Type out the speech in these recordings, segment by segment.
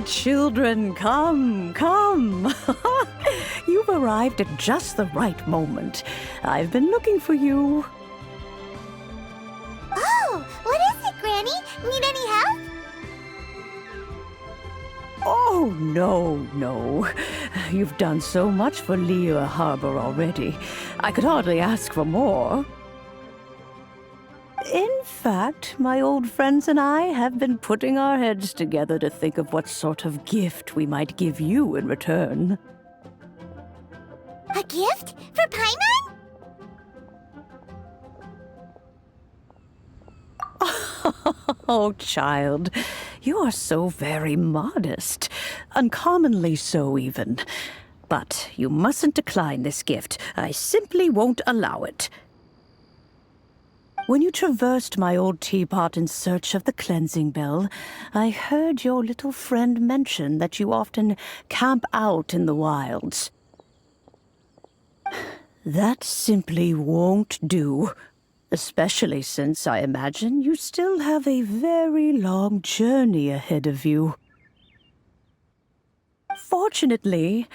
children, come, come. You've arrived at just the right moment. I've been looking for you. Oh, what is it, Granny? Need any help? Oh, no. You've done so much for Liyue Harbor already. I could hardly ask for more. In fact, my old friends and I have been putting our heads together to think of what sort of gift we might give you in return. A gift? For Paimon? Oh, child, you are so very modest. Uncommonly so, even. But you mustn't decline this gift. I simply won't allow it. When you traversed my old teapot in search of the cleansing bell, I heard your little friend mention that you often camp out in the wilds. That simply won't do. Especially since I imagine you still have a very long journey ahead of you. Fortunately,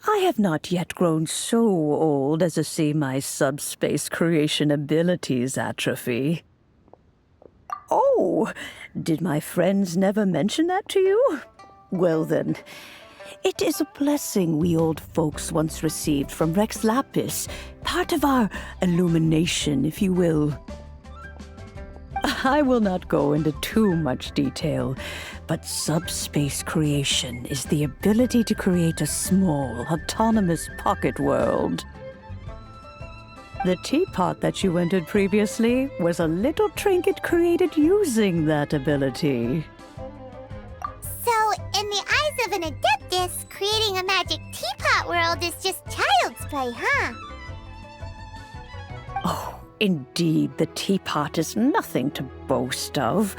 I have not yet grown so old as to see my subspace creation abilities atrophy. Oh, did my friends never mention that to you? Well then, it is a blessing we old folks once received from Rex Lapis, part of our illumination, if you will. I will not go into too much detail, but subspace creation is the ability to create a small, autonomous pocket world. The teapot that you entered previously was a little trinket created using that ability. So, in the eyes of an adeptus, creating a magic teapot world is just child's play, huh? Oh, indeed, the teapot is nothing to boast of.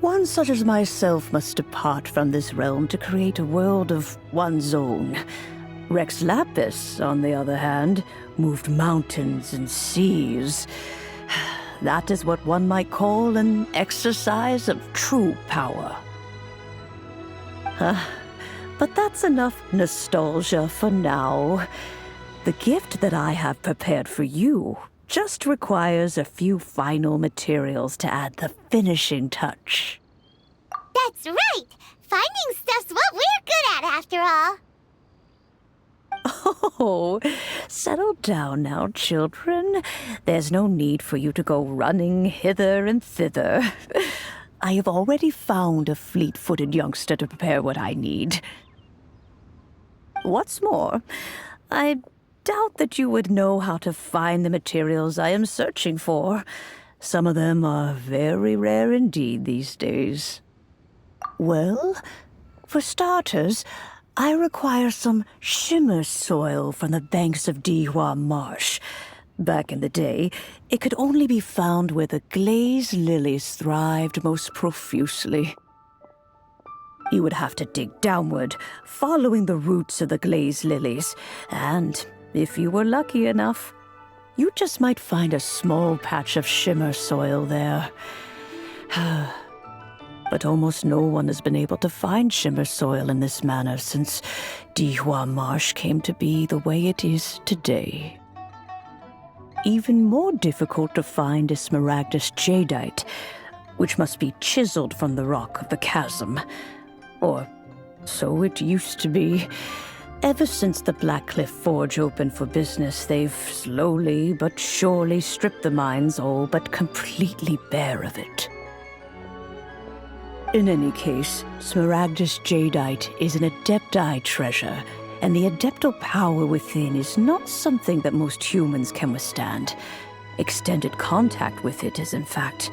One such as myself must depart from this realm to create a world of one's own. Rex Lapis, on the other hand, moved mountains and seas. That is what one might call an exercise of true power. But that's enough nostalgia for now. The gift that I have prepared for you just requires a few final materials to add the finishing touch. That's right! Finding stuff's what we're good at, after all. Oh, settle down now, children. There's no need for you to go running hither and thither. I have already found a fleet-footed youngster to prepare what I need. What's more, I doubt that you would know how to find the materials I am searching for. Some of them are very rare indeed these days. Well, for starters, I require some shimmer soil from the banks of Dihua Marsh. Back in the day, it could only be found where the glazed lilies thrived most profusely. You would have to dig downward, following the roots of the glazed lilies, and if you were lucky enough, you just might find a small patch of shimmer soil there. But almost no one has been able to find shimmer soil in this manner since Dihua Marsh came to be the way it is today. Even more difficult to find is smaragdus jadeite, which must be chiseled from the rock of the chasm. Or so it used to be. Ever since the Blackcliff Forge opened for business, they've slowly but surely stripped the mines all but completely bare of it. In any case, smaragdus jadeite is an adepti treasure, and the adeptal power within is not something that most humans can withstand. Extended contact with it is, in fact,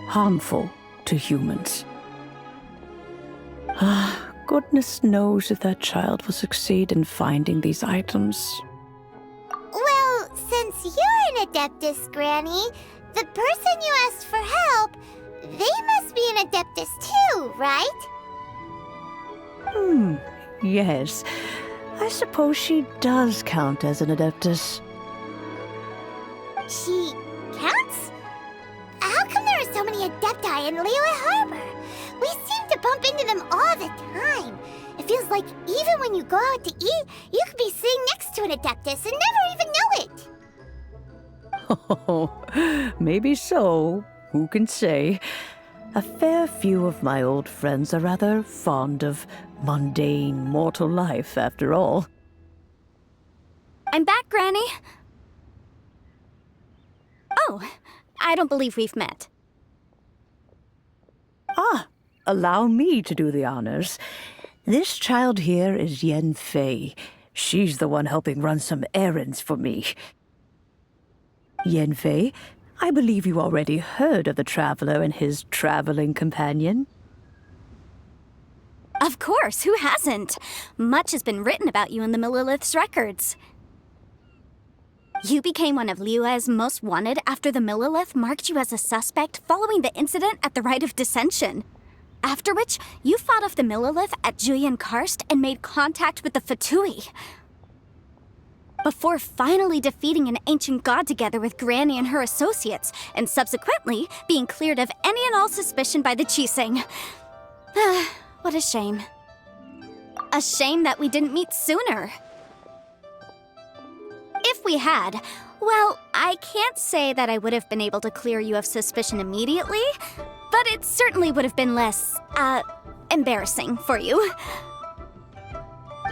harmful to humans. Goodness knows if that child will succeed in finding these items. Well, since you're an adeptus, Granny, the person you asked for help, they must be an adeptus too, right? Yes. I suppose she does count as an adeptus. She counts? How come there are so many adepti in Liyue Harbor? We seem to bump into them all the time. It feels like even when you go out to eat, you could be sitting next to an Adeptus and never even know it. Oh, maybe so. Who can say? A fair few of my old friends are rather fond of mundane mortal life, after all. I'm back, Granny. Oh, I don't believe we've met. Ah, allow me to do the honors. This child here is Yen Fei. She's the one helping run some errands for me. Yen Fei, I believe you already heard of the traveler and his traveling companion. Of course, who hasn't? Much has been written about you in the Millilith's records. You became one of Liyue's most wanted after the Millilith marked you as a suspect following the incident at the Rite of Dissension. After which, you fought off the Millilith at Julian Karst and made contact with the Fatui. Before finally defeating an ancient god together with Granny and her associates, and subsequently being cleared of any and all suspicion by the Chiseng. What a shame. A shame that we didn't meet sooner. If we had, well, I can't say that I would have been able to clear you of suspicion immediately, but it certainly would have been less, embarrassing for you.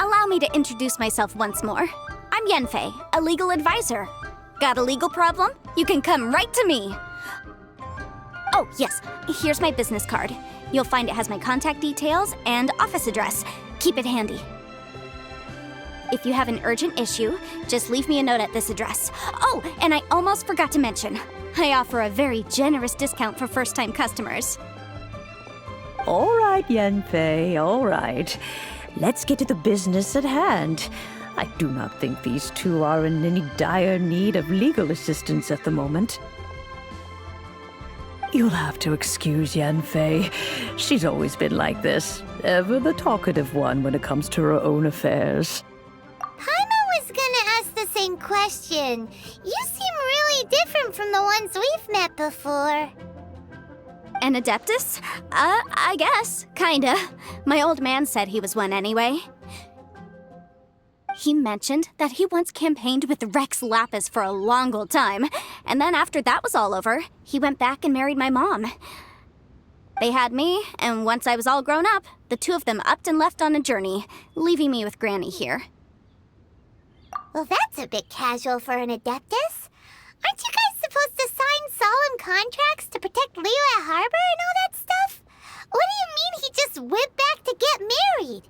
Allow me to introduce myself once more. I'm Yenfei, a legal advisor. Got a legal problem? You can come right to me. Oh, yes, here's my business card. You'll find it has my contact details and office address. Keep it handy. If you have an urgent issue, just leave me a note at this address. Oh, and I almost forgot to mention, I offer a very generous discount for first-time customers. All right, Yenfei, all right. Let's get to the business at hand. I do not think these two are in any dire need of legal assistance at the moment. You'll have to excuse Yenfei. She's always been like this, ever the talkative one when it comes to her own affairs. Paimon was gonna ask the same question. You seem really different from the ones we've met before. An Adeptus? I guess. Kinda. My old man said he was one anyway. He mentioned that he once campaigned with Rex Lapis for a long old time, and then after that was all over, he went back and married my mom. They had me, and once I was all grown up, the two of them upped and left on a journey, leaving me with Granny here. Well, that's a bit casual for an Adeptus. Aren't you guys supposed to sign solemn contracts to protect Liyue Harbor and all that stuff? What do you mean he just went back to get married?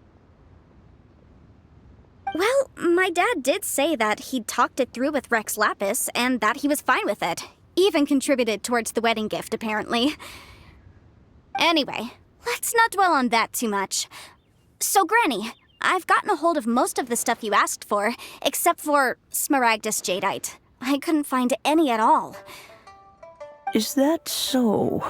Well, my dad did say that he'd talked it through with Rex Lapis and that he was fine with it. Even contributed towards the wedding gift, apparently. Anyway, let's not dwell on that too much. So, Granny, I've gotten a hold of most of the stuff you asked for, except for Smaragdus Jadeite. I couldn't find any at all. Is that so?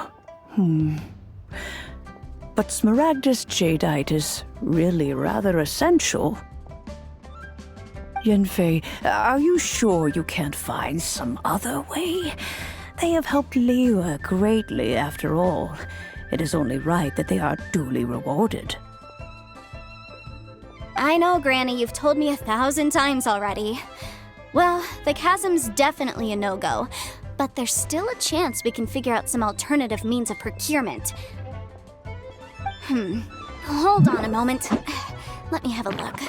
But Smaragdus Jadeite is really rather essential. Yenfei, are you sure you can't find some other way? They have helped Liyue greatly, after all. It is only right that they are duly rewarded. I know, Granny, you've told me 1,000 times already. Well, the chasm's definitely a no-go, but there's still a chance we can figure out some alternative means of procurement. Hold on a moment. Let me have a look.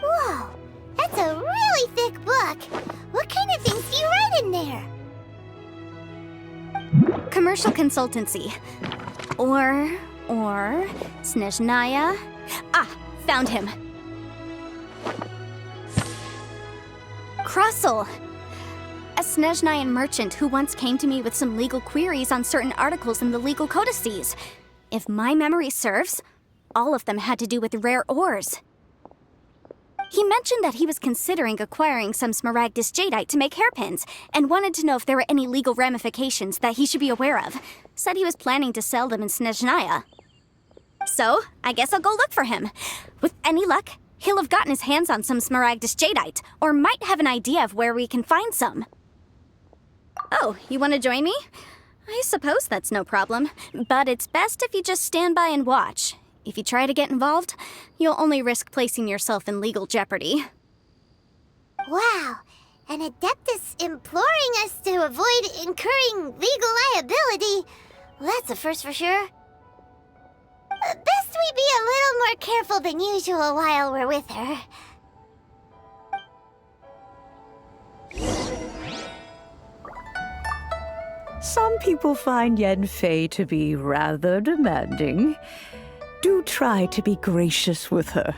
Whoa, that's a really thick book. What kind of things do you write in there? Commercial consultancy. Or Snezhnaya. Ah, found him. Krusel. A Snezhnayan merchant who once came to me with some legal queries on certain articles in the legal codices. If my memory serves, all of them had to do with rare ores. He mentioned that he was considering acquiring some Smaragdus Jadeite to make hairpins, and wanted to know if there were any legal ramifications that he should be aware of. Said he was planning to sell them in Snezhnaya. So, I guess I'll go look for him. With any luck, he'll have gotten his hands on some Smaragdus Jadeite, or might have an idea of where we can find some. Oh, you want to join me? I suppose that's no problem, but it's best if you just stand by and watch. If you try to get involved, you'll only risk placing yourself in legal jeopardy. Wow, an Adeptus imploring us to avoid incurring legal liability. Well, that's a first for sure. Best we be a little more careful than usual while we're with her. Some people find Yanfei to be rather demanding. Do try to be gracious with her.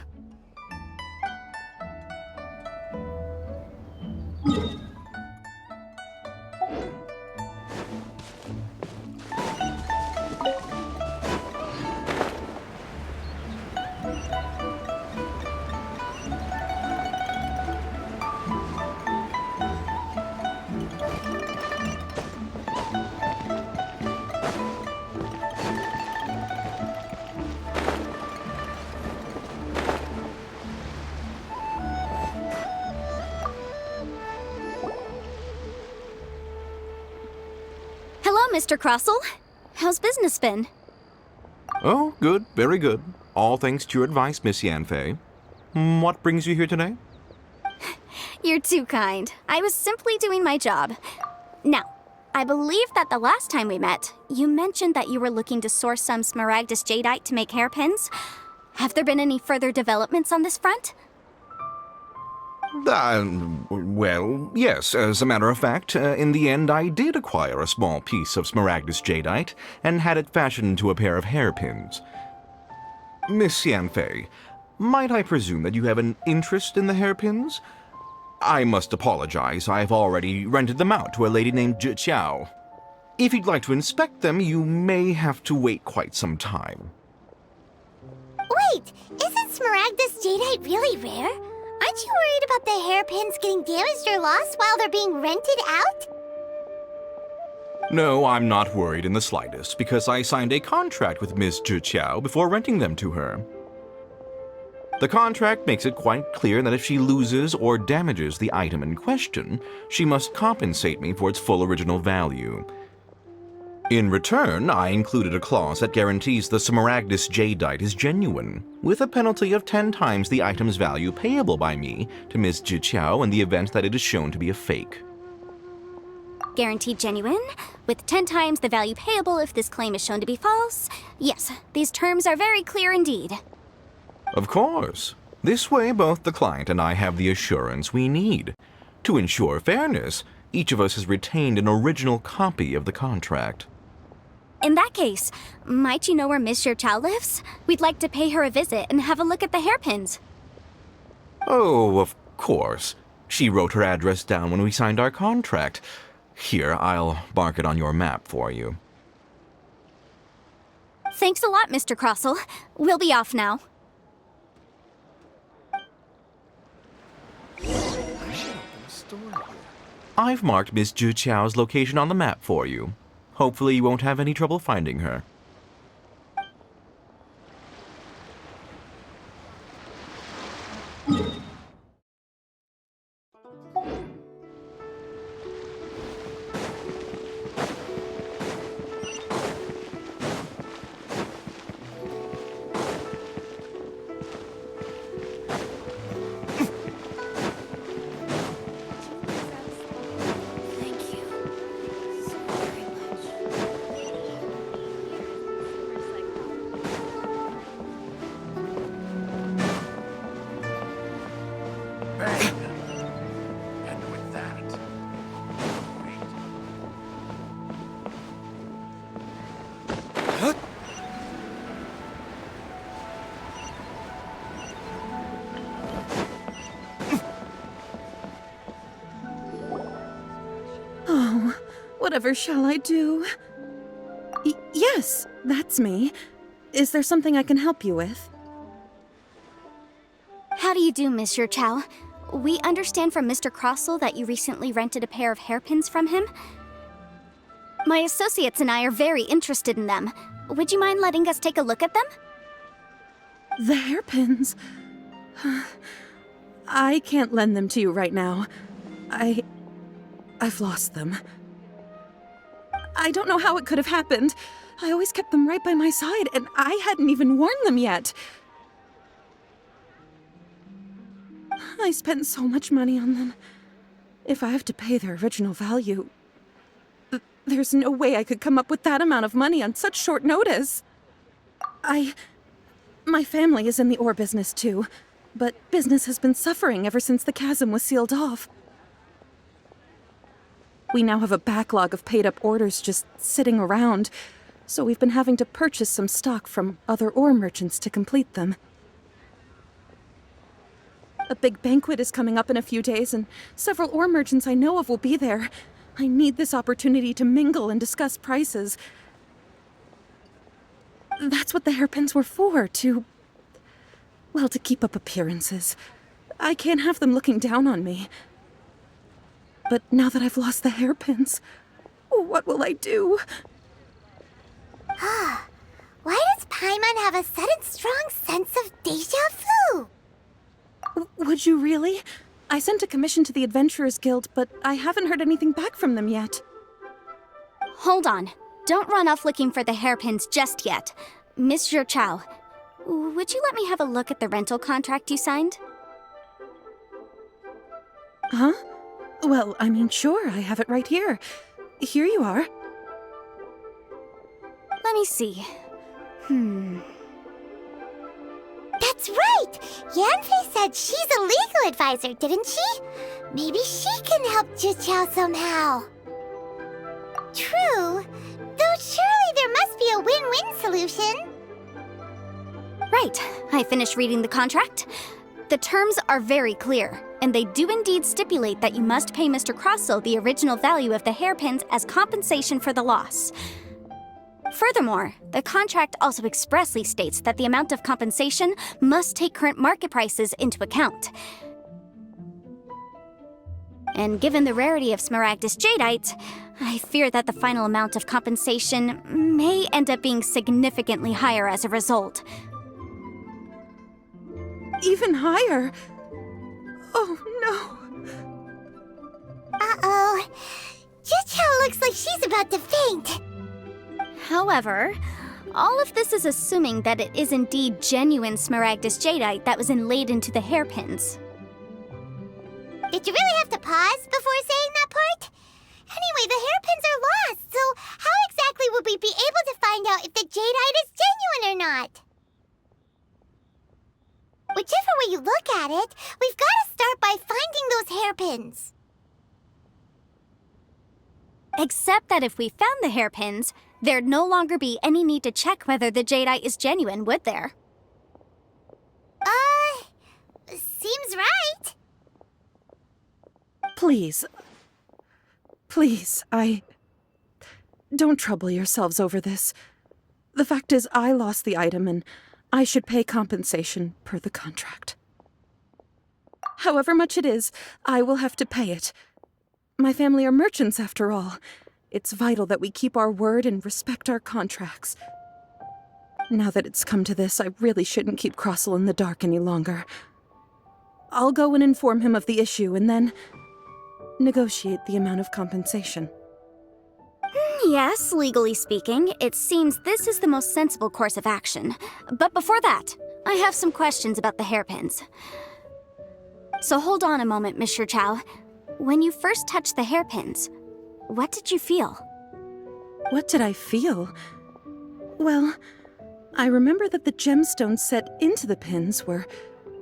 Hello, Mr. Crossell. How's business been? Oh, good, very good. All thanks to your advice, Miss Yanfei. What brings you here today? You're too kind. I was simply doing my job. Now, I believe that the last time we met, you mentioned that you were looking to source some smaragdus jadeite to make hairpins. Have there been any further developments on this front? Well, yes. As a matter of fact, in the end, I did acquire a small piece of smaragdus jadeite and had it fashioned into a pair of hairpins. Miss Yanfei, might I presume that you have an interest in the hairpins? I must apologize. I've already rented them out to a lady named Zhi Qiao. If you'd like to inspect them, you may have to wait quite some time. Wait, isn't smaragdus jadeite really rare? Aren't you worried about the hairpins getting damaged or lost while they're being rented out? No, I'm not worried in the slightest, because I signed a contract with Ms. Zhi Qiao before renting them to her. The contract makes it quite clear that if she loses or damages the item in question, she must compensate me for its full original value. In return, I included a clause that guarantees the smaragdus jadeite is genuine, with a penalty of 10 times the item's value payable by me to Ms. Zhi Qiao in the event that it is shown to be a fake. Guaranteed genuine, with 10 times the value payable if this claim is shown to be false. Yes, these terms are very clear indeed. Of course. This way, both the client and I have the assurance we need. To ensure fairness, each of us has retained an original copy of the contract. In that case, might you know where Miss Zhi lives? We'd like to pay her a visit and have a look at the hairpins. Oh, of course. She wrote her address down when we signed our contract. Here, I'll mark it on your map for you. Thanks a lot, Mr. Crossell. We'll be off now. I've marked Miss Zhi Qiao's location on the map for you. Hopefully you won't have any trouble finding her. And with that, Oh, whatever shall I do? Yes, that's me. Is there something I can help you with? How do you do, Miss Zhi? We understand from Mr. Crossell that you recently rented a pair of hairpins from him. My associates and I are very interested in them. Would you mind letting us take a look at them? The hairpins. I can't lend them to you right now. I've lost them. I don't know how it could have happened. I always kept them right by my side, and I hadn't even worn them yet. I spent so much money on them. If I have to pay their original value, there's no way I could come up with that amount of money on such short notice. My family is in the ore business too, but business has been suffering ever since the chasm was sealed off. We now have a backlog of paid-up orders just sitting around, so we've been having to purchase some stock from other ore merchants to complete them. A big banquet is coming up in a few days, and several ore merchants I know of will be there. I need this opportunity to mingle and discuss prices. That's what the hairpins were for, to keep up appearances. I can't have them looking down on me. But now that I've lost the hairpins, what will I do? Why does Paimon have a sudden strong sense of déjà vu? Would you really? I sent a commission to the Adventurers Guild, but I haven't heard anything back from them yet. Hold on. Don't run off looking for the hairpins just yet. Miss Zhou, would you let me have a look at the rental contract you signed? Huh? Well, I mean, sure, I have it right here. Here you are. Let me see. That's right! Yanfei said she's a legal advisor, didn't she? Maybe she can help Zhiqiao somehow. True, though surely there must be a win-win solution. Right. I finished reading the contract. The terms are very clear, and they do indeed stipulate that you must pay Mr. Crossell the original value of the hairpins as compensation for the loss. Furthermore, the contract also expressly states that the amount of compensation must take current market prices into account. And given the rarity of Smaragdus Jadeite, I fear that the final amount of compensation may end up being significantly higher as a result. Even higher? Oh, no. Uh-oh. Zhiqiao looks like she's about to faint. However, all of this is assuming that it is indeed genuine Smaragdus Jadeite that was inlaid into the hairpins. Did you really have to pause before saying that part? Anyway, the hairpins are lost, so how exactly would we be able to find out if the jadeite is genuine or not? Whichever way you look at it, we've got to start by finding those hairpins. Except that if we found the hairpins, there'd no longer be any need to check whether the jadeite is genuine, would there? Seems right. Please, don't trouble yourselves over this. The fact is, I lost the item and I should pay compensation per the contract. However much it is, I will have to pay it. My family are merchants, after all. It's vital that we keep our word and respect our contracts. Now that it's come to this, I really shouldn't keep Crossell in the dark any longer. I'll go and inform him of the issue and then negotiate the amount of compensation. Yes, legally speaking, it seems this is the most sensible course of action. But before that, I have some questions about the hairpins. So hold on a moment, Miss Zhou. When you first touched the hairpins, what did you feel? What did I feel? Well, I remember that the gemstones set into the pins were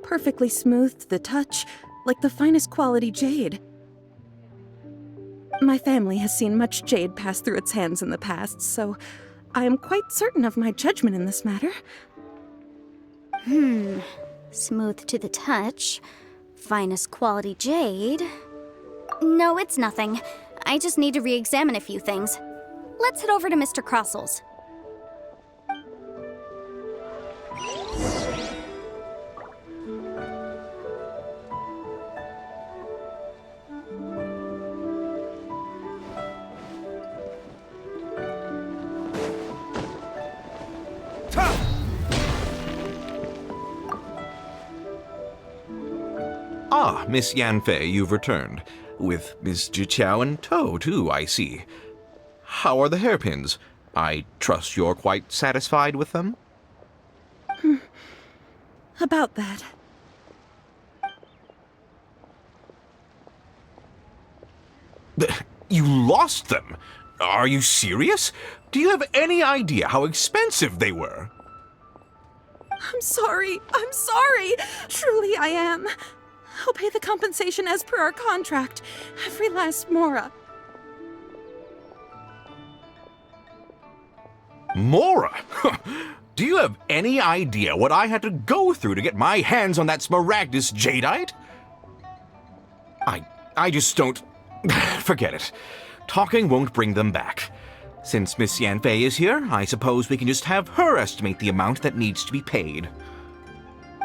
perfectly smooth to the touch, like the finest quality jade. My family has seen much jade pass through its hands in the past, so I am quite certain of my judgment in this matter. Smooth to the touch. Finest quality jade. No, it's nothing. I just need to re-examine a few things. Let's head over to Mr. Crossell's. Ah, Miss Yanfei, you've returned. With Miss Zhiqiao in tow, too, I see. how are the hairpins? I trust you're quite satisfied with them? About that. You lost them? Are you serious? Do you have any idea how expensive they were? I'm sorry. I'm sorry. Truly, I am. I'll pay the compensation as per our contract. Every last mora. Mora? Do you have any idea what I had to go through to get my hands on that Smaragdus jadeite? I just don't... Forget it. Talking won't bring them back. Since Miss Yanfei is here, I suppose we can just have her estimate the amount that needs to be paid.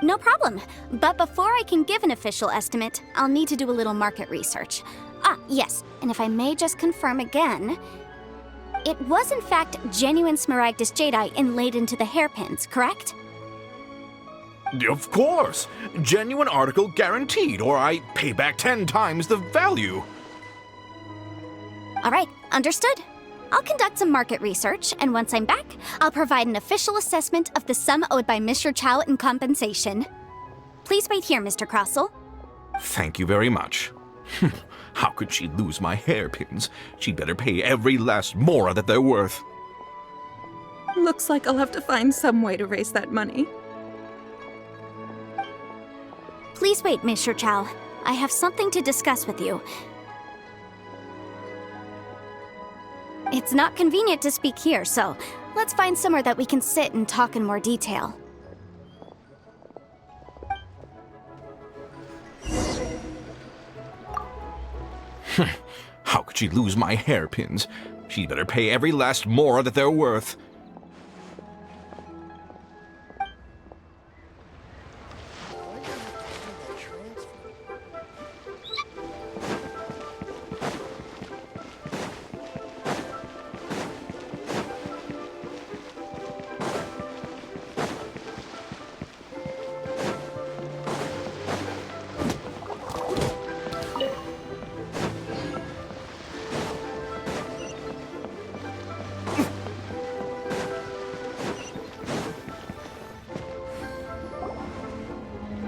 No problem. But before I can give an official estimate, I'll need to do a little market research. Yes, and if I may just confirm again, it was in fact genuine Smaragdus jadeite inlaid into the hairpins, correct? Of course! Genuine article guaranteed, or I pay back 10 times the value. All right, understood. I'll conduct some market research, and once I'm back, I'll provide an official assessment of the sum owed by Mr. Chow in compensation. Please wait here, Mr. Crossell. Thank you very much. How could she lose my hairpins? She'd better pay every last mora that they're worth. Looks like I'll have to find some way to raise that money. Please wait, Mr. Chow. I have something to discuss with you. It's not convenient to speak here, so let's find somewhere that we can sit and talk in more detail. How could she lose my hairpins? She'd better pay every last mora that they're worth.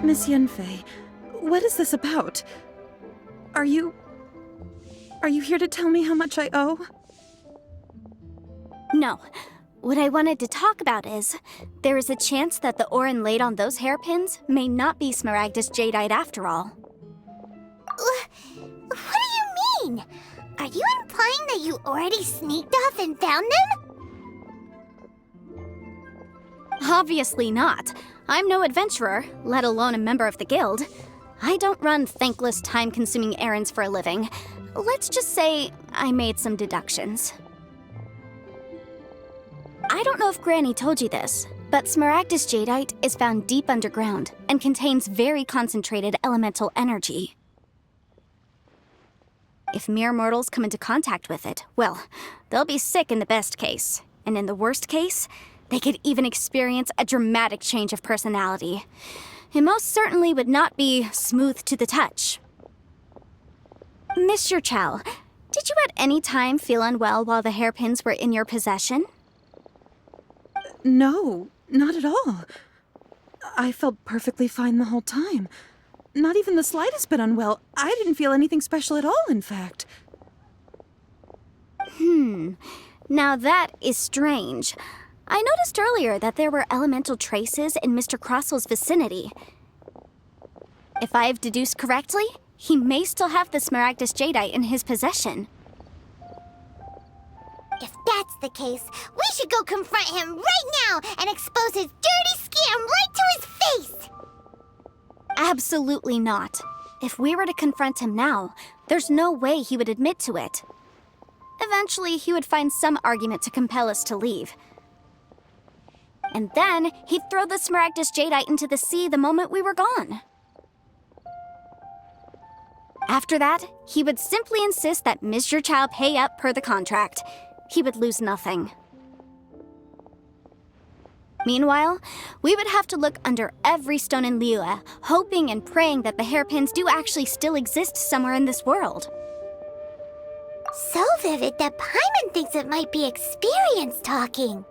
Miss Yanfei, what is this about? Are you here to tell me how much I owe? No. What I wanted to talk about is, there is a chance that the ore inlaid on those hairpins may not be Smaragdus jadeite after all. What do you mean? Are you implying that you already sneaked off and found them? Obviously not. I'm no adventurer, let alone a member of the guild. I don't run thankless, time-consuming errands for a living. Let's just say I made some deductions. I don't know if Granny told you this, but Smaragdus jadeite is found deep underground and contains very concentrated elemental energy. If mere mortals come into contact with it, well, they'll be sick in the best case, and in the worst case, they could even experience a dramatic change of personality. It most certainly would not be smooth to the touch. Mr. Chow, did you at any time feel unwell while the hairpins were in your possession? No, not at all. I felt perfectly fine the whole time. Not even the slightest bit unwell. I didn't feel anything special at all, in fact. Now that is strange. I noticed earlier that there were elemental traces in Mr. Crossell's vicinity. If I've deduced correctly, he may still have the Smaragdus jadeite in his possession. If that's the case, we should go confront him right now and expose his dirty scam right to his face! Absolutely not. If we were to confront him now, there's no way he would admit to it. Eventually, he would find some argument to compel us to leave. And then, he'd throw the Smaragdus jadeite into the sea the moment we were gone. After that, he would simply insist that Mr. Chow pay up per the contract. He would lose nothing. Meanwhile, we would have to look under every stone in Liyue, hoping and praying that the hairpins do actually still exist somewhere in this world. So vivid that Paimon thinks it might be experience talking.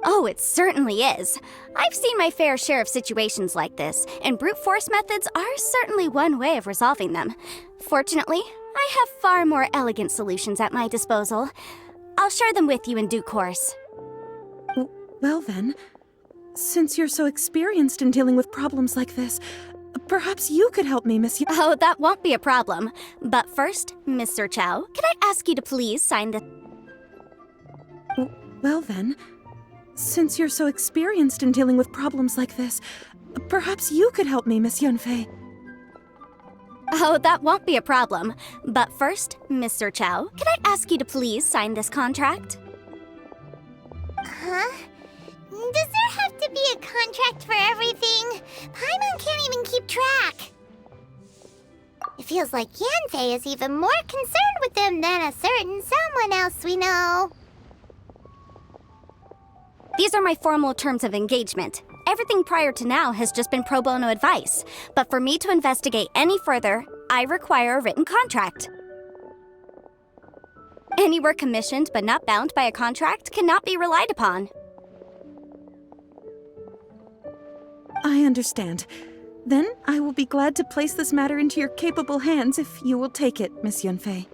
Oh, it certainly is. I've seen my fair share of situations like this, and brute force methods are certainly one way of resolving them. Fortunately, I have far more elegant solutions at my disposal. I'll share them with you in due course. Well then, since you're so experienced in dealing with problems like this, perhaps you could help me, Miss Oh, that won't be a problem. But first, Mr. Chow, can I ask you to please sign the... Well then, since you're so experienced in dealing with problems like this, perhaps you could help me, Miss Yunfei. Oh, that won't be a problem. But first, Mr. Chow, can I ask you to please sign this contract? Huh? Does there have to be a contract for everything? Paimon can't even keep track. It feels like Yanfei is even more concerned with them than a certain someone else we know. These are my formal terms of engagement. Everything prior to now has just been pro bono advice. But for me to investigate any further, I require a written contract. Any work commissioned but not bound by a contract cannot be relied upon. I understand. Then I will be glad to place this matter into your capable hands if you will take it, Miss Yunfei.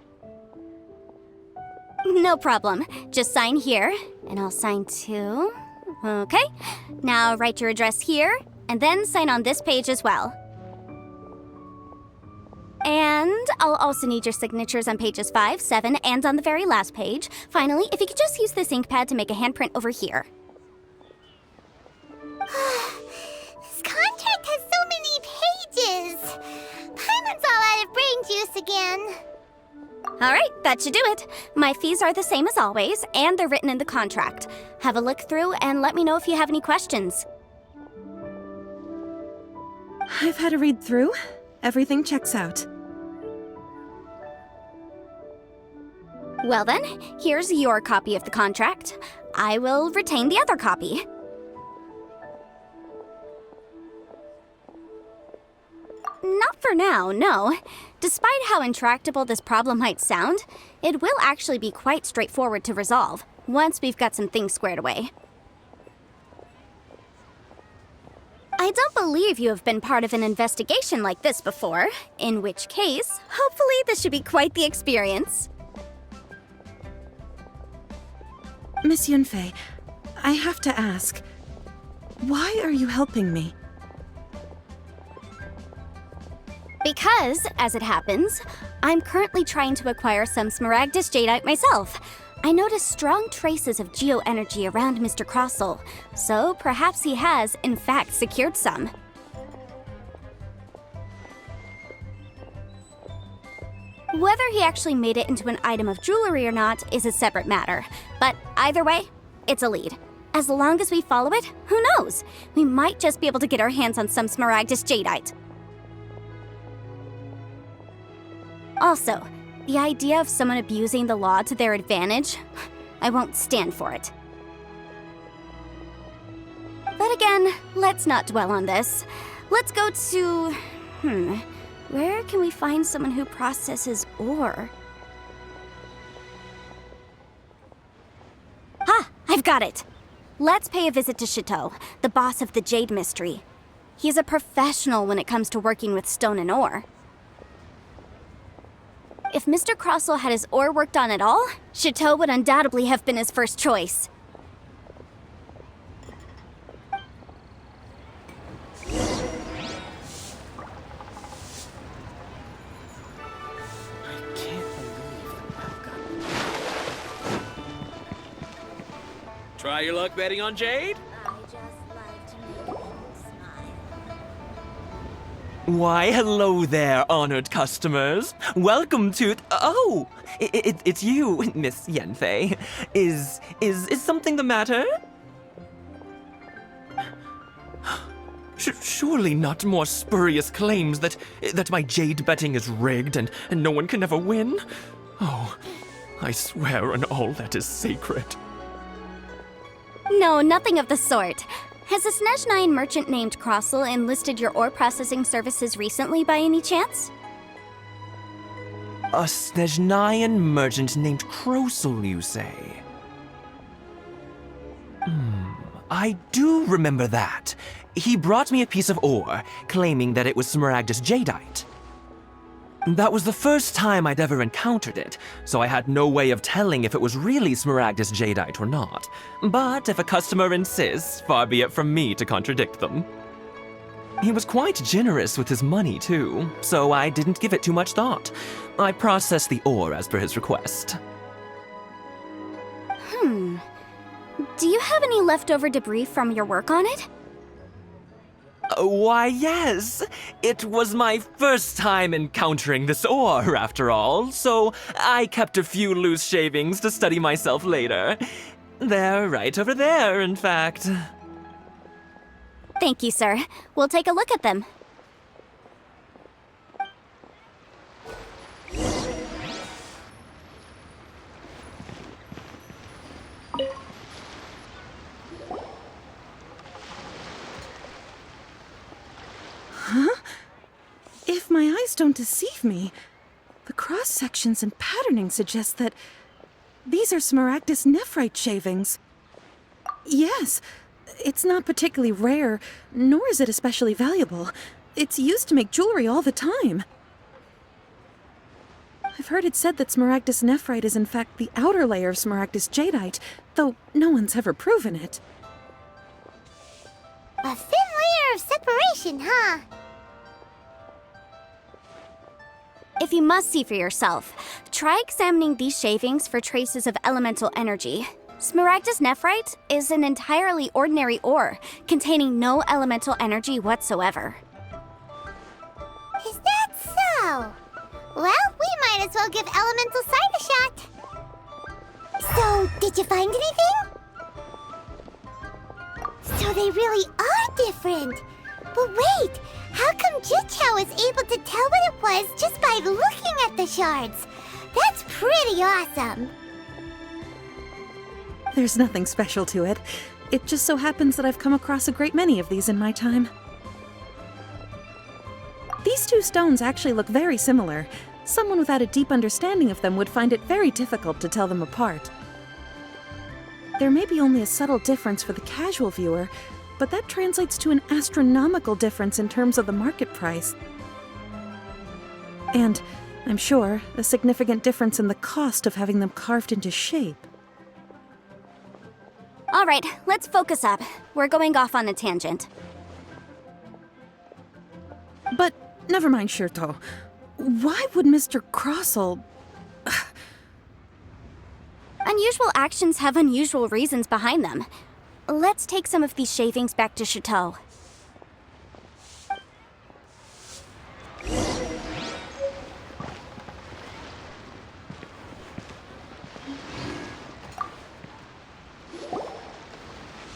No problem. Just sign here, and I'll sign too. Okay. Now write your address here, and then sign on this page as well. And I'll also need your signatures on pages 5, 7, and on the very last page. Finally, if you could just use this ink pad to make a handprint over here. This contract has so many pages. Paimon's all out of brain juice again. All right, that should do it. My fees are the same as always, and they're written in the contract. Have a look through and let me know if you have any questions. I've had a read through. Everything checks out. Well then, here's your copy of the contract. I will retain the other copy. Not for now, no. Despite how intractable this problem might sound, it will actually be quite straightforward to resolve, once we've got some things squared away. I don't believe you have been part of an investigation like this before, in which case, hopefully this should be quite the experience. Miss Yunfei, I have to ask, why are you helping me? Because, as it happens, I'm currently trying to acquire some Smaragdus Jadeite myself. I noticed strong traces of geoenergy around Mr. Crossel, so perhaps he has, in fact, secured some. Whether he actually made it into an item of jewelry or not is a separate matter, but either way, it's a lead. As long as we follow it, who knows? We might just be able to get our hands on some Smaragdus Jadeite. Also, the idea of someone abusing the law to their advantage, I won't stand for it. But again, let's not dwell on this. Let's go to... where can we find someone who processes ore? Ah, I've got it! Let's pay a visit to Chateau, the boss of the Jade Mystery. He's a professional when it comes to working with stone and ore. If Mr. Crossel had his ore worked on at all, Chateau would undoubtedly have been his first choice. Try your luck betting on Jade? Why, hello there, honored customers. Welcome to... Oh, it's you, Miss Yanfei. Is something the matter? Surely not more spurious claims that my jade betting is rigged and no one can ever win? Oh, I swear on all that is sacred. No, nothing of the sort. Has a Snezhnine merchant named Crossel enlisted your ore processing services recently by any chance? A Snezhnayan merchant named Krosel, you say? I do remember that. He brought me a piece of ore, claiming that it was Smaragdus jadeite. That was the first time I'd ever encountered it, so I had no way of telling if it was really Smaragdus jadeite or not. But if a customer insists, far be it from me to contradict them. He was quite generous with his money, too, so I didn't give it too much thought. I processed the ore as per his request. Do you have any leftover debris from your work on it? Why, yes. It was my first time encountering this ore, after all, so I kept a few loose shavings to study myself later. They're right over there, in fact. Thank you, sir. We'll take a look at them. If my eyes don't deceive me, the cross-sections and patterning suggest that these are Smaragdus nephrite shavings. Yes, it's not particularly rare, nor is it especially valuable. It's used to make jewelry all the time. I've heard it said that Smaragdus nephrite is in fact the outer layer of Smaragdus jadeite, though no one's ever proven it. A thin layer of separation, huh? If you must see for yourself, try examining these shavings for traces of elemental energy. Smaragdus nephrite is an entirely ordinary ore, containing no elemental energy whatsoever. Is that so? Well, we might as well give elemental sight a shot. So, did you find anything? So they really are different. But wait, how come Jichao was able to tell what it was just by looking at the shards? That's pretty awesome. There's nothing special to it. It just so happens that I've come across a great many of these in my time. These two stones actually look very similar. Someone without a deep understanding of them would find it very difficult to tell them apart. There may be only a subtle difference for the casual viewer, but that translates to an astronomical difference in terms of the market price. And, I'm sure, a significant difference in the cost of having them carved into shape. All right, let's focus up. We're going off on a tangent. But, never mind, Shirto. Why would Mr. Crossell... Unusual actions have unusual reasons behind them. Let's take some of these shavings back to Chateau.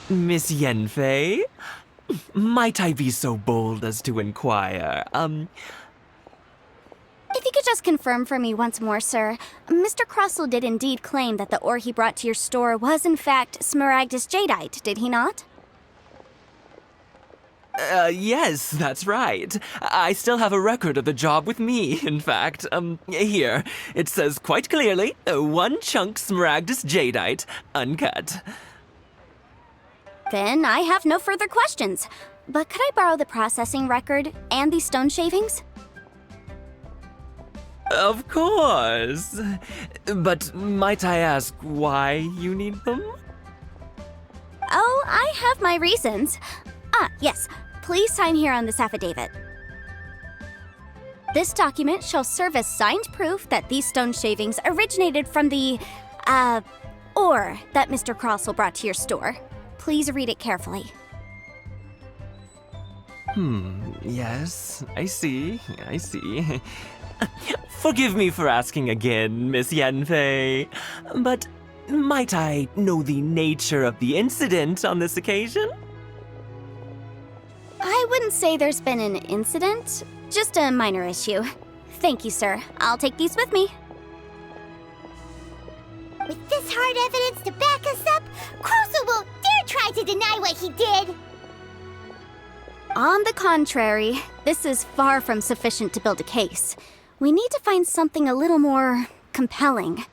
Miss Yanfei? Might I be so bold as to inquire, If you could just confirm for me once more, sir, Mr. Crossell did indeed claim that the ore he brought to your store was in fact Smaragdus jadeite, did he not? Yes, that's right. I still have a record of the job with me, in fact. Here. It says quite clearly, 1 chunk Smaragdus jadeite, uncut. Then I have no further questions. But could I borrow the processing record and these stone shavings? Of course. But might I ask why you need them? Oh, I have my reasons. Yes. Please sign here on this affidavit. This document shall serve as signed proof that these stone shavings originated from the, ore that Mr. Crossell brought to your store. Please read it carefully. Yes, I see. Forgive me for asking again, Miss Yanfei, but might I know the nature of the incident on this occasion? I wouldn't say there's been an incident, just a minor issue. Thank you, sir. I'll take these with me. With this hard evidence to back us up, Crossell won't dare try to deny what he did. On the contrary, this is far from sufficient to build a case. we need to find something a little more compelling.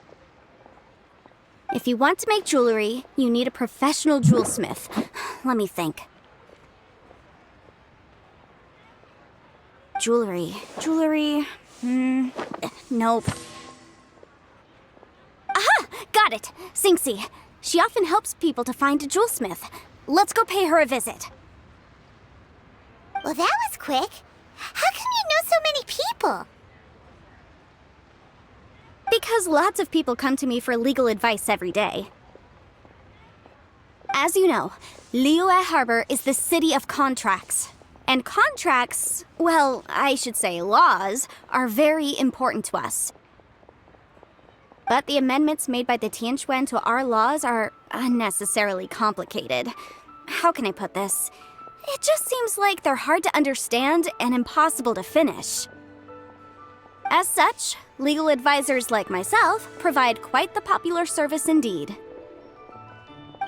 If you want to make jewelry, you need a professional jewelsmith. Let me think. Jewelry. Nope. Aha! Got it! Sinxie. She often helps people to find a jewelsmith. Let's go pay her a visit. Well, that was quick. How come you know so many people? Because lots of people come to me for legal advice every day. As you know, Liyue Harbor is the city of contracts. And contracts, well, I should say laws, are very important to us. But the amendments made by the Tianquan to our laws are unnecessarily complicated. How can I put this? It just seems like they're hard to understand and impossible to finish. As such, legal advisors like myself provide quite the popular service indeed.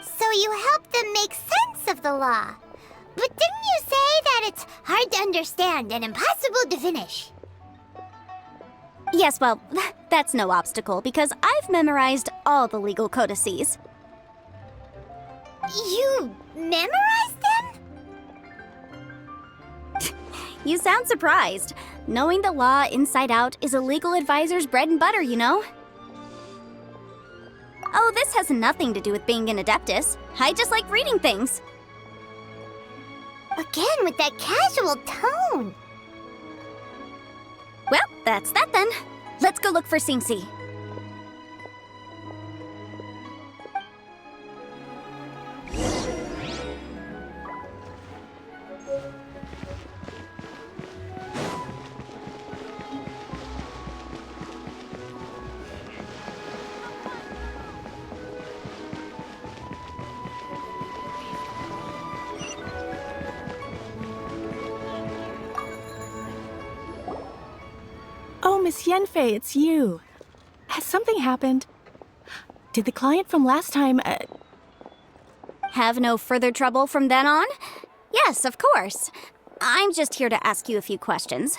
So you help them make sense of the law. But didn't you say that it's hard to understand and impossible to finish? Yes, well, that's no obstacle because I've memorized all the legal codices. You memorized them? You sound surprised. Knowing the law inside out is a legal advisor's bread and butter, you know? Oh, this has nothing to do with being an adeptus. I just like reading things. Again, with that casual tone. Well, that's that then. Let's go look for Sinxie. Oh, Miss Yenfei, it's you. Has something happened? Did the client from last time, Have no further trouble from then on? Yes, of course. I'm just here to ask you a few questions.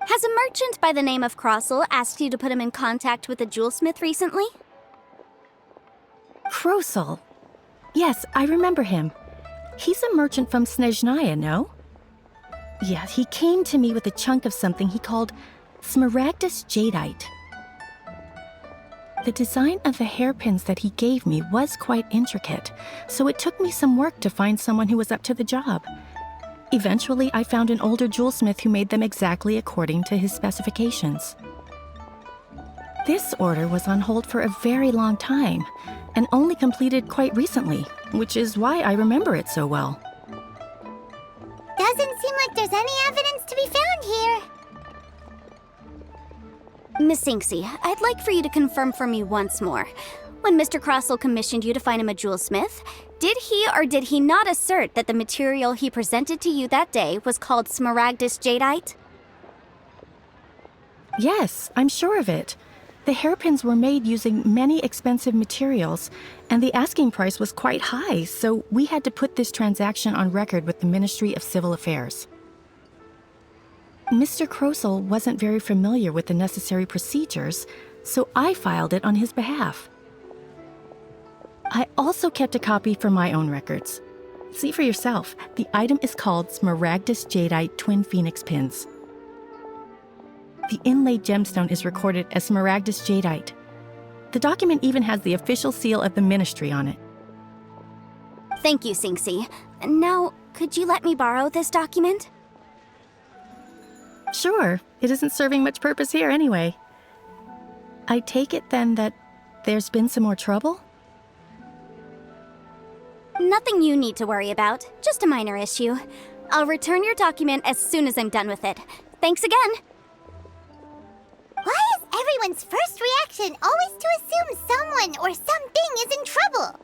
Has a merchant by the name of Crossel asked you to put him in contact with a jewelsmith recently? Krosel? Yes, I remember him. He's a merchant from Snezhnaya, no? Yeah, he came to me with a chunk of something he called Smaragdus Jadeite. The design of the hairpins that he gave me was quite intricate, so it took me some work to find someone who was up to the job. Eventually, I found an older jewelsmith who made them exactly according to his specifications. This order was on hold for a very long time, and only completed quite recently, which is why I remember it so well. Doesn't seem like there's any evidence to be found here. Miss Sinxie, I'd like for you to confirm for me once more. When Mr. Crossel commissioned you to find him a jewelsmith, did he or did he not assert that the material he presented to you that day was called Smaragdus Jadeite? Yes, I'm sure of it. The hairpins were made using many expensive materials, and the asking price was quite high, so we had to put this transaction on record with the Ministry of Civil Affairs. Mr. Krosel wasn't very familiar with the necessary procedures, so I filed it on his behalf. I also kept a copy for my own records. See for yourself, the item is called Smaragdus Jadeite Twin Phoenix Pins. The inlaid gemstone is recorded as Smaragdus Jadeite. The document even has the official seal of the ministry on it. Thank you, Sinxie. Now, could you let me borrow this document? Sure, it isn't serving much purpose here anyway. I take it then that there's been some more trouble? Nothing you need to worry about, just a minor issue. I'll return your document as soon as I'm done with it. Thanks again! Why is everyone's first reaction always to assume someone or something is in trouble?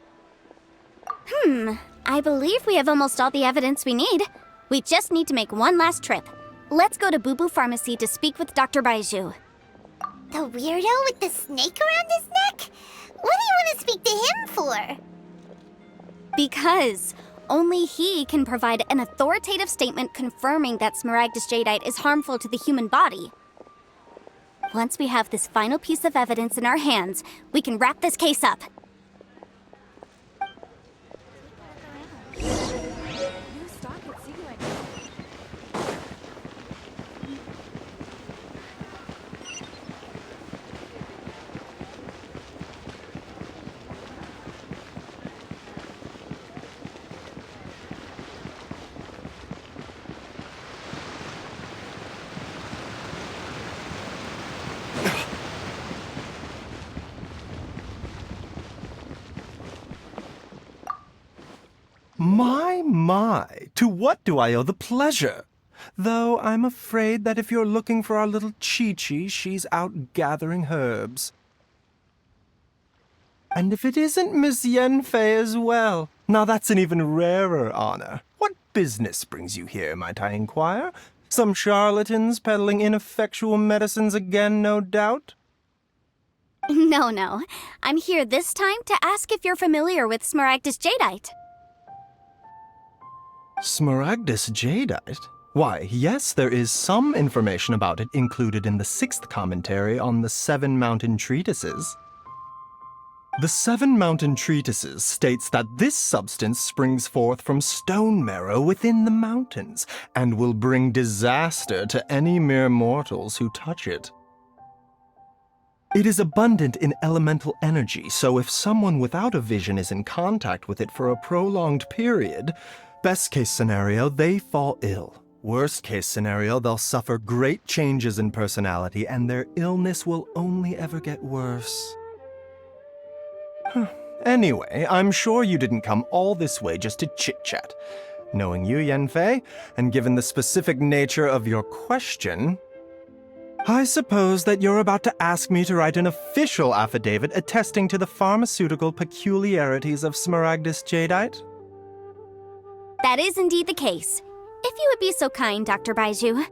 I believe we have almost all the evidence we need. We just need to make one last trip. Let's go to Boo Boo Pharmacy to speak with Dr. Baiju. The weirdo with the snake around his neck? What do you want to speak to him for? Because Only he can provide an authoritative statement confirming that Smaragdus jadeite is harmful to the human body. Once we have this final piece of evidence in our hands, we can wrap this case up. My, to what do I owe the pleasure? Though I'm afraid that if you're looking for our little Chi-Chi, she's out gathering herbs. And if it isn't Miss Yanfei as well, now that's an even rarer honor. What business brings you here, might I inquire? Some charlatans peddling ineffectual medicines again, no doubt? No. I'm here this time to ask if you're familiar with Smaragdus jadeite. Smaragdus jadeite? Why, yes, there is some information about it included in the 6th commentary on the 7 Mountain Treatises. The 7 Mountain Treatises states that this substance springs forth from stone marrow within the mountains, and will bring disaster to any mere mortals who touch it. It is abundant in elemental energy, so if someone without a vision is in contact with it for a prolonged period, best case scenario, they fall ill. Worst case scenario, they'll suffer great changes in personality, and their illness will only ever get worse. Anyway, I'm sure you didn't come all this way just to chit-chat. Knowing you, Yanfei, and given the specific nature of your question, I suppose that you're about to ask me to write an official affidavit attesting to the pharmaceutical peculiarities of Smaragdus jadeite? That is indeed the case. If you would be so kind, Dr. Baiju.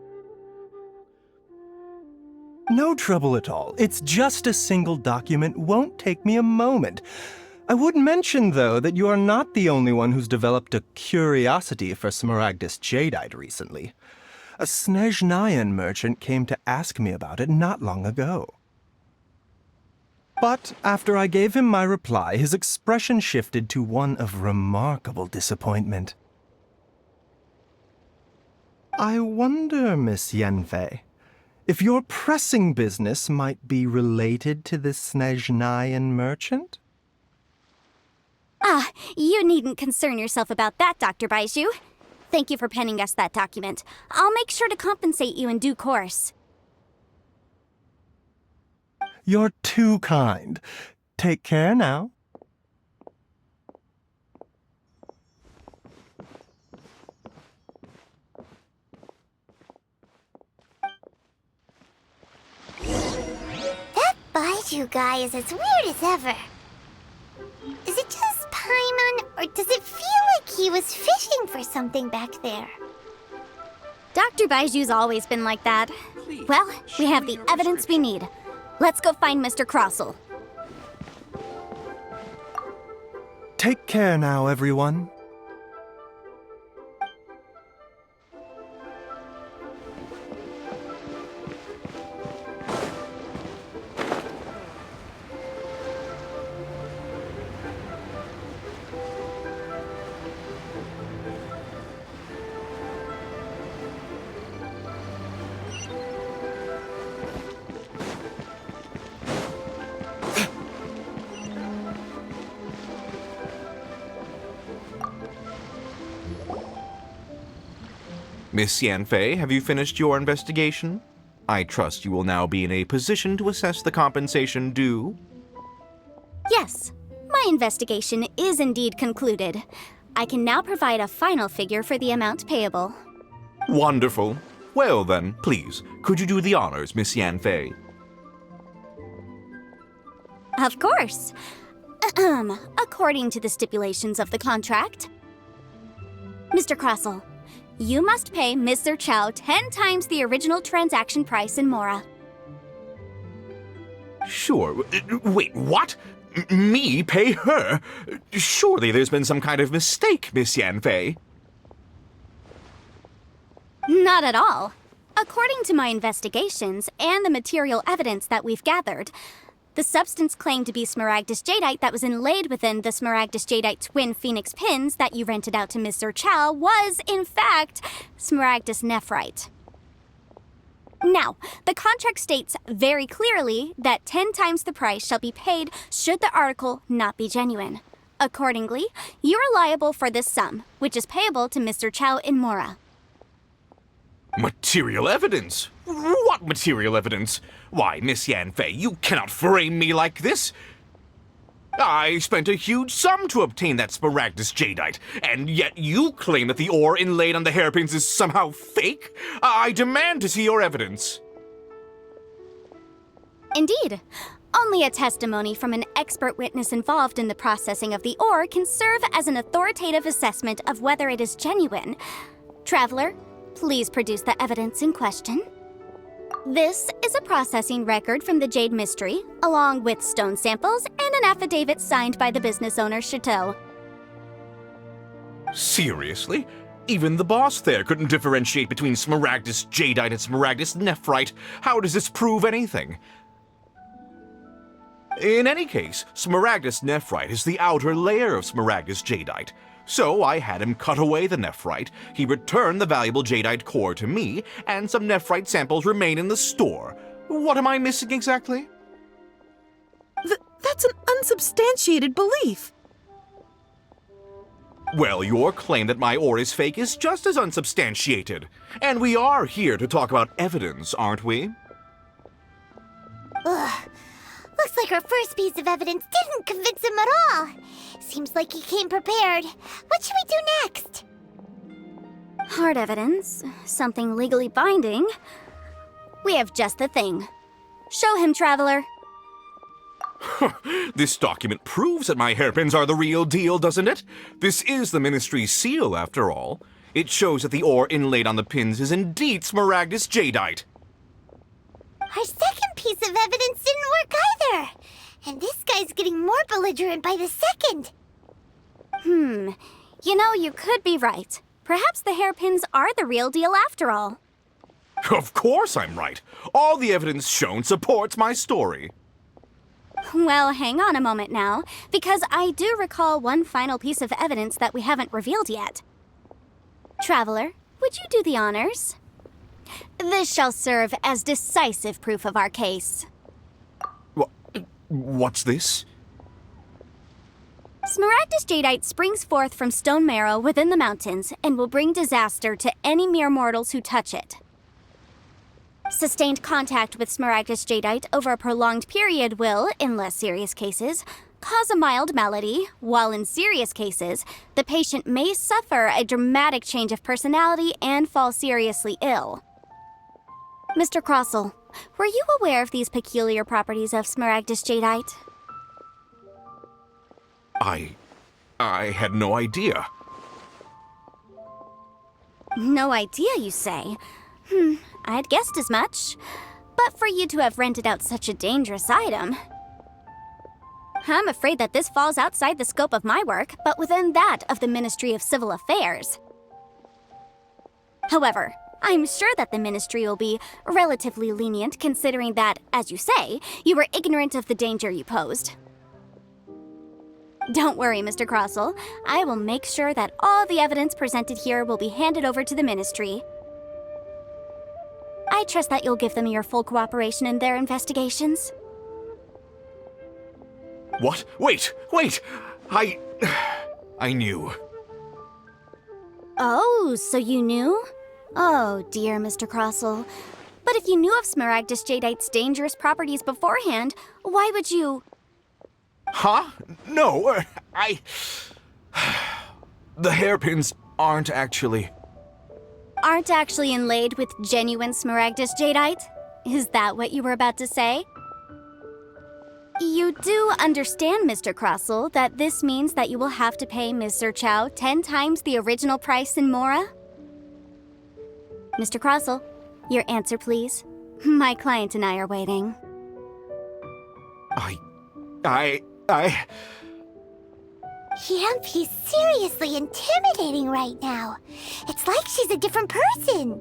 No trouble at all. It's just a single document. Won't take me a moment. I would mention, though, that you are not the only one who's developed a curiosity for Smaragdus jadeite recently. A Snezhnayan merchant came to ask me about it not long ago. But after I gave him my reply, his expression shifted to one of remarkable disappointment. I wonder, Miss Yanfei, if your pressing business might be related to this Snezhnayan merchant? Ah, you needn't concern yourself about that, Dr. Baiju. Thank you for penning us that document. I'll make sure to compensate you in due course. You're too kind. Take care now. That Baiju guy is as weird as ever. Is it just Paimon, or does it feel like he was fishing for something back there? Dr. Baiju's always been like that. Well, we have the evidence we need. Let's go find Mr. Crossell. Take care now, everyone. Miss Yanfei, have you finished your investigation? I trust you will now be in a position to assess the compensation due. Yes, my investigation is indeed concluded. I can now provide a final figure for the amount payable. Wonderful. Well then, please, could you do the honors, Miss Yanfei? Of course. According to the stipulations of the contract. Mr. Crossell, you must pay Ms. Zerchow 10 times the original transaction price in Mora. Sure. Wait, what? Me pay her? Surely there's been some kind of mistake, Miss Yanfei. Not at all. According to my investigations and the material evidence that we've gathered, the substance claimed to be smaragdus jadeite that was inlaid within the smaragdus jadeite twin phoenix pins that you rented out to Mr. Chow was, in fact, smaragdus nephrite. Now, the contract states very clearly that 10 times the price shall be paid should the article not be genuine. Accordingly, you are liable for this sum, which is payable to Mr. Chow in Mora. Material evidence? What material evidence? Why, Miss Yanfei, you cannot frame me like this. I spent a huge sum to obtain that smaragdus jadeite, and yet you claim that the ore inlaid on the hairpins is somehow fake? I demand to see your evidence. Indeed. Only a testimony from an expert witness involved in the processing of the ore can serve as an authoritative assessment of whether it is genuine. Traveler, please produce the evidence in question. This is a processing record from the Jade Mystery, along with stone samples and an affidavit signed by the business owner, Chateau. Seriously? Even the boss there couldn't differentiate between smaragdus jadeite and smaragdus nephrite. How does this prove anything? In any case, smaragdus nephrite is the outer layer of smaragdus jadeite. So I had him cut away the nephrite, he returned the valuable jadeite core to me, and some nephrite samples remain in the store. What am I missing exactly? That's an unsubstantiated belief. Well, your claim that my ore is fake is just as unsubstantiated. And we are here to talk about evidence, aren't we? Ugh. Looks like our first piece of evidence didn't convince him at all. Seems like he came prepared. What should we do next? Hard evidence, something legally binding. We have just the thing. Show him, Traveler. This document proves that my hairpins are the real deal, doesn't it? This is the Ministry's seal, after all. It shows that the ore inlaid on the pins is indeed smaragdus jadeite. Our second piece of evidence didn't work either. And this guy's getting more belligerent by the second. You know, you could be right. Perhaps the hairpins are the real deal after all. Of course I'm right. All the evidence shown supports my story. Well, hang on a moment now, because I do recall one final piece of evidence that we haven't revealed yet. Traveler, would you do the honors? This shall serve as decisive proof of our case. What's this? Smaragdus jadeite springs forth from stone marrow within the mountains and will bring disaster to any mere mortals who touch it. Sustained contact with smaragdus jadeite over a prolonged period will, in less serious cases, cause a mild malady, while in serious cases, the patient may suffer a dramatic change of personality and fall seriously ill. Mr. Crossell, were you aware of these peculiar properties of smaragdus jadeite? I had no idea. No idea, you say? I'd guessed as much. But for you to have rented out such a dangerous item... I'm afraid that this falls outside the scope of my work, but within that of the Ministry of Civil Affairs. However, I'm sure that the Ministry will be relatively lenient considering that, as you say, you were ignorant of the danger you posed. Don't worry, Mr. Crossell. I will make sure that all the evidence presented here will be handed over to the Ministry. I trust that you'll give them your full cooperation in their investigations. What? Wait! I knew. Oh, so you knew? Oh, dear, Mr. Crossell. But if you knew of smaragdus jadeite's dangerous properties beforehand, why would you... Huh? No, The hairpins aren't actually inlaid with genuine smaragdus jadeite? Is that what you were about to say? You do understand, Mr. Crossell, that this means that you will have to pay Mr. Chow 10 times the original price in Mora? Mr. Crossell, your answer, please. My client and I are waiting. I... Yep, he's seriously intimidating right now. It's like she's a different person.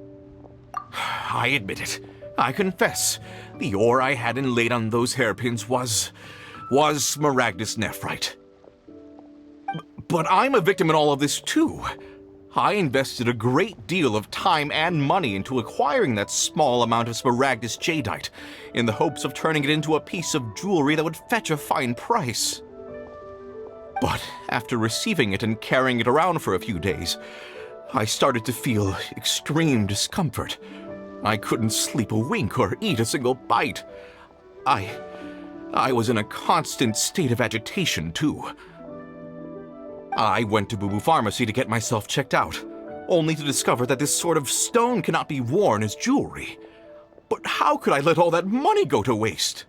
I admit it. I confess. The ore I had inlaid on those hairpins was Smaragdus nephrite. But I'm a victim in all of this too. I invested a great deal of time and money into acquiring that small amount of Smaragdus jadeite, in the hopes of turning it into a piece of jewelry that would fetch a fine price. But after receiving it and carrying it around for a few days, I started to feel extreme discomfort. I couldn't sleep a wink or eat a single bite. I was in a constant state of agitation, too. I went to Boo Boo Pharmacy to get myself checked out, only to discover that this sort of stone cannot be worn as jewelry. But how could I let all that money go to waste?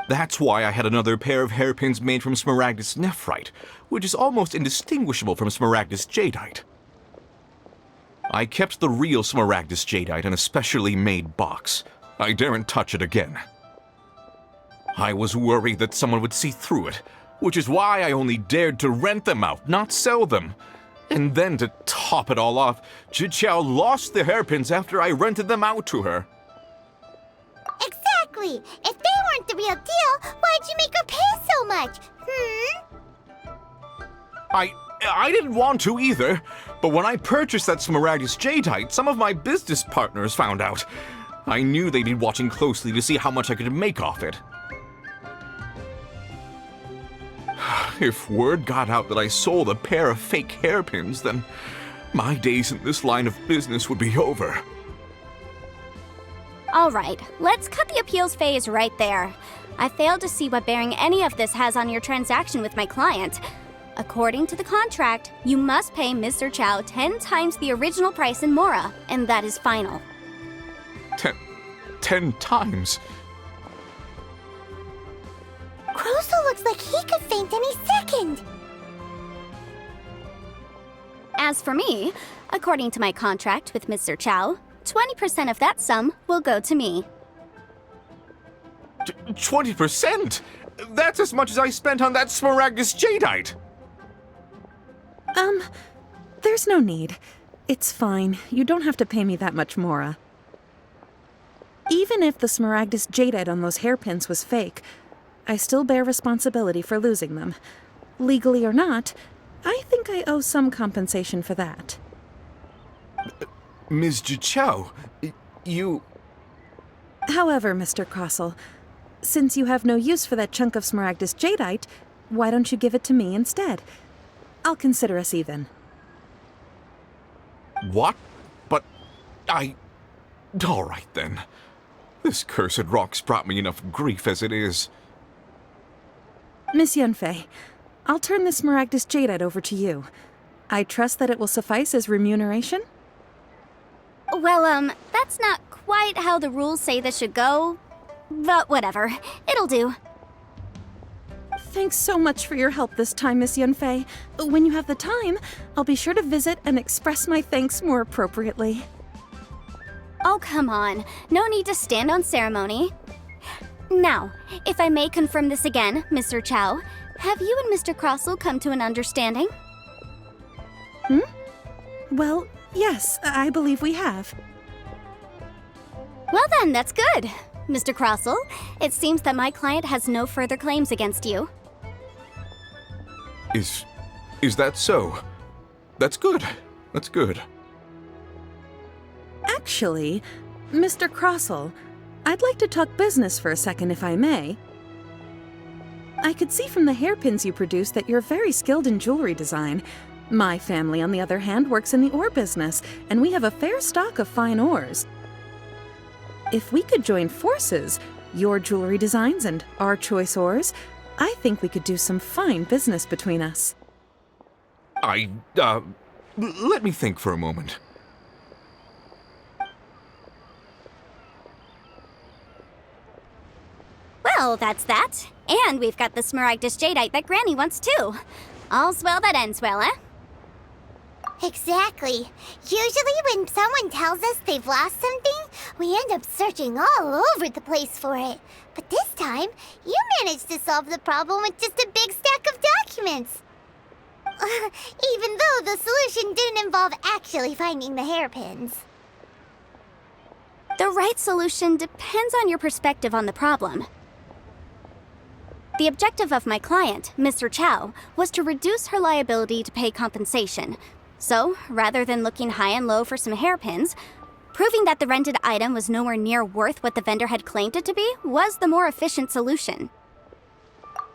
That's why I had another pair of hairpins made from Smaragdus nephrite, which is almost indistinguishable from Smaragdus jadeite. I kept the real Smaragdus jadeite in a specially made box. I daren't touch it again. I was worried that someone would see through it, which is why I only dared to rent them out, not sell them. And then to top it all off, Zhiqiao lost the hairpins after I rented them out to her. Exactly! If they weren't the real deal, why'd you make her pay so much? I didn't want to either, but when I purchased that Smaragdus jadeite, some of my business partners found out. I knew they'd be watching closely to see how much I could make off it. If word got out that I sold a pair of fake hairpins, then my days in this line of business would be over. All right, let's cut the appeals phase right there. I failed to see what bearing any of this has on your transaction with my client. According to the contract, you must pay Mr. Chow 10 times the original price in Mora, and that is final. 10 times? Crosel looks like he could faint any second. As for me, according to my contract with Mr. Chow, 20% of that sum will go to me. 20%? That's as much as I spent on that Smaragdus jadeite! There's no need. It's fine. You don't have to pay me that much, Mora. Even if the Smaragdus jadeite on those hairpins was fake, I still bear responsibility for losing them. Legally or not, I think I owe some compensation for that. Ms. Zhiqiao, you... However, Mr. Crossell, since you have no use for that chunk of Smaragdus jadeite, why don't you give it to me instead? I'll consider us even. What? But all right then. This cursed rock's brought me enough grief as it is. Miss Yunfei, I'll turn the Smaragdus jadeite over to you. I trust that it will suffice as remuneration? Well, that's not quite how the rules say this should go. But whatever, it'll do. Thanks so much for your help this time, Miss Yunfei. When you have the time, I'll be sure to visit and express my thanks more appropriately. Oh, come on. No need to stand on ceremony. Now, if I may confirm this again, Mr. Chow, have you and Mr. Crossell come to an understanding? Well, yes, I believe we have. Well then, that's good. Mr. Crossell, it seems that my client has no further claims against you. Is that so? That's good. That's good. Actually, Mr. Crossell, I'd like to talk business for a second if I may. I could see from the hairpins you produce that you're very skilled in jewelry design. My family, on the other hand, works in the ore business, and we have a fair stock of fine ores. If we could join forces, your jewelry designs and our choice ores, I think we could do some fine business between us. Let me think for a moment. Well, that's that. And we've got the Smaragdus jadeite that Granny wants too. All's well that ends well, eh? Exactly. Usually when someone tells us they've lost something, we end up searching all over the place for it. But this time, you managed to solve the problem with just a big stack of documents. Even though the solution didn't involve actually finding the hairpins. The right solution depends on your perspective on the problem. The objective of my client, Mr. Chow, was to reduce her liability to pay compensation. So, rather than looking high and low for some hairpins, proving that the rented item was nowhere near worth what the vendor had claimed it to be was the more efficient solution.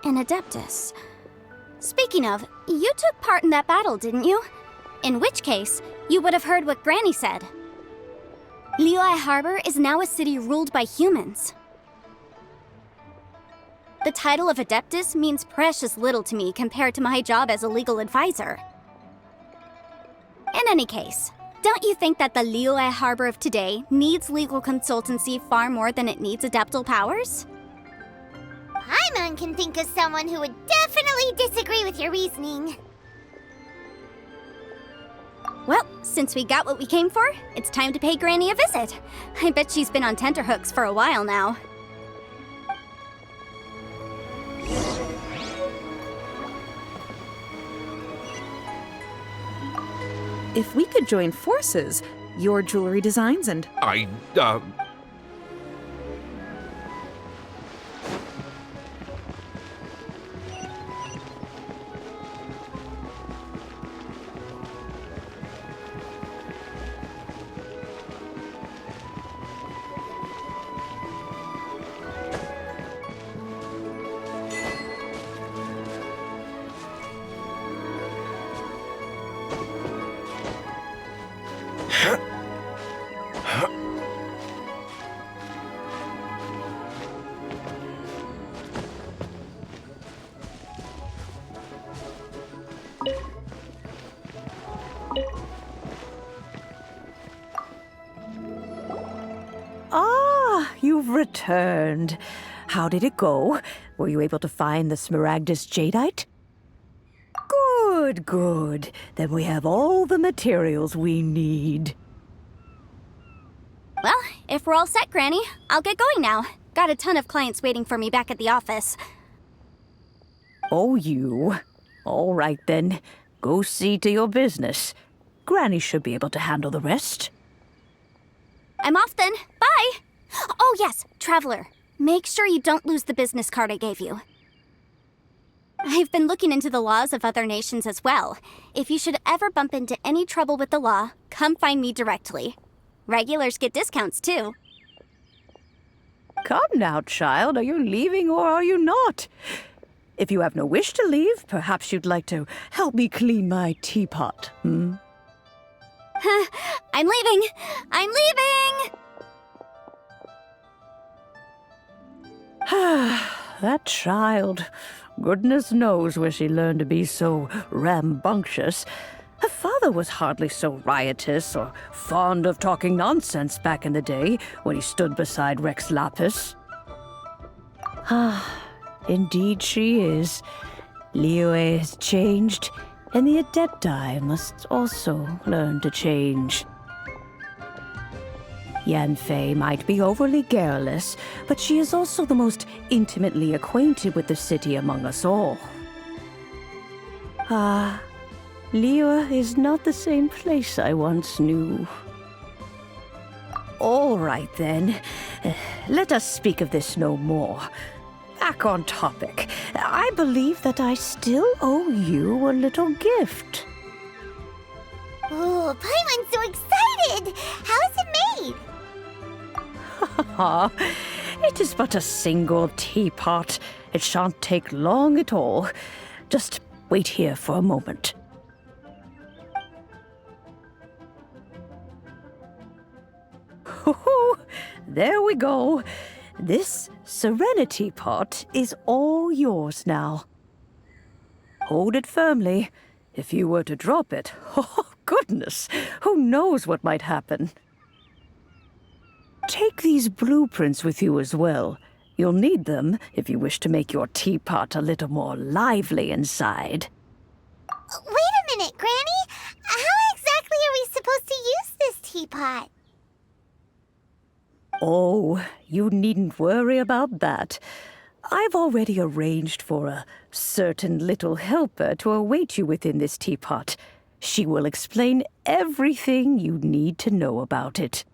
An Adeptus. Speaking of, you took part in that battle, didn't you? In which case, you would have heard what Granny said. Liyue Harbor is now a city ruled by humans. The title of Adeptus means precious little to me compared to my job as a legal advisor. In any case, don't you think that the Liyue Harbor of today needs legal consultancy far more than it needs adeptal powers? Paimon can think of someone who would definitely disagree with your reasoning. Well, since we got what we came for, it's time to pay Granny a visit. I bet she's been on tenterhooks for a while now. If we could join forces, your jewelry designs and Ah, you've returned. How did it go? Were you able to find the Smaragdus Jadeite? Good, good. Then we have all the materials we need. Well, if we're all set, Granny, I'll get going now. Got a ton of clients waiting for me back at the office. Oh, you. All right, then. Go see to your business. Granny should be able to handle the rest. I'm off then. Bye! Oh yes, Traveler. Make sure you don't lose the business card I gave you. I've been looking into the laws of other nations as well. If you should ever bump into any trouble with the law, come find me directly. Regulars get discounts too. Come now, child. Are you leaving or are you not? If you have no wish to leave, perhaps you'd like to help me clean my teapot, hmm? I'm leaving! I'm leaving! That child. Goodness knows where she learned to be so rambunctious. Her father was hardly so riotous or fond of talking nonsense back in the day when he stood beside Rex Lapis. Indeed she is. Liyue has changed, and the Adepti must also learn to change. Yanfei might be overly garrulous, but she is also the most intimately acquainted with the city among us all. Liyue is not the same place I once knew. All right, then. Let us speak of this no more. Back on topic. I believe that I still owe you a little gift. Oh, Paimon's so excited! How is it made? It is but a single teapot. It shan't take long at all. Just wait here for a moment. There we go. This Serenity Pot is all yours now. Hold it firmly. If you were to drop it, oh goodness, who knows what might happen. Take these blueprints with you as well. You'll need them if you wish to make your teapot a little more lively inside. Wait a minute, Granny! How exactly are we supposed to use this teapot? Oh, you needn't worry about that. I've already arranged for a certain little helper to await you within this teapot. She will explain everything you need to know about it.